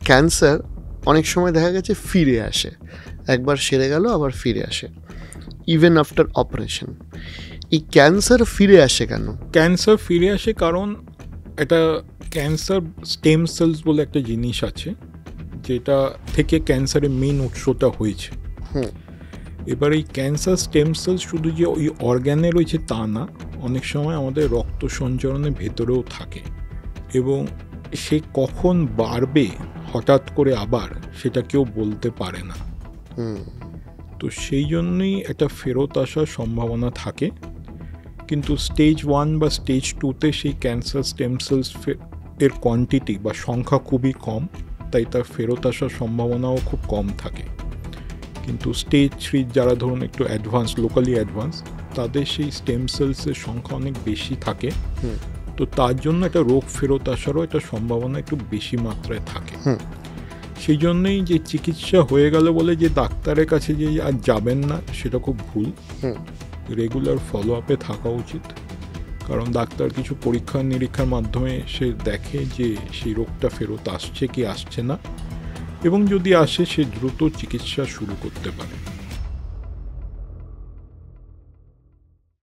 Cancer অনেক সময় দেখা গেছে ফিরে আসে, একবার সেরে গেল আবার ফিরে আসে, ইভেন আফটার অপারেশন। এই ক্যান্সার ফিরে আসে কেন? ক্যান্সার ফিরে আসে কারণ এটা ক্যান্সার স্টেম সেলস বলে একটা জিনিস আছে, যেটা থেকে ক্যান্সারের মেন উৎসটা হয়েছে। এবার এই ক্যান্সার স্টেম সেলস শুধু যে ওই অর্গ্যানে রয়েছে তা না, অনেক সময় আমাদের রক্ত সঞ্চালনের ভেতরেও থাকে, এবং সে কখন বাড়বে হঠাৎ করে আবার সেটা কেউ বলতে পারে না। তো সেই জন্যই একটা ফেরত আসার সম্ভাবনা থাকে, কিন্তু স্টেজ 1 বা স্টেজ 2-তে সেই ক্যান্সার স্টেম সেলস এর কোয়ান্টিটি বা সংখ্যা খুবই কম, তাই তার ফেরত আসার সম্ভাবনাও খুব কম থাকে। কিন্তু স্টেজ 3 যারা ধরুন একটু অ্যাডভান্স, লোকালি অ্যাডভান্স, তাদের সেই স্টেম সেলসের সংখ্যা অনেক বেশি থাকে, তো তার জন্য একটা রোগ ফেরত আসারও একটা সম্ভাবনা একটু বেশি মাত্রায় থাকে। সেই জন্যই যে চিকিৎসা হয়ে গেল বলে যে ডাক্তারের কাছে যে আর যাবেন না, সেটা খুব ভুল। রেগুলার ফলো আপে থাকা উচিত, কারণ ডাক্তার কিছু পরীক্ষা নিরীক্ষার মাধ্যমে সে দেখে যে সেই রোগটা ফেরত আসছে কি আসছে না, এবং যদি আসে সে দ্রুত চিকিৎসা শুরু করতে পারে।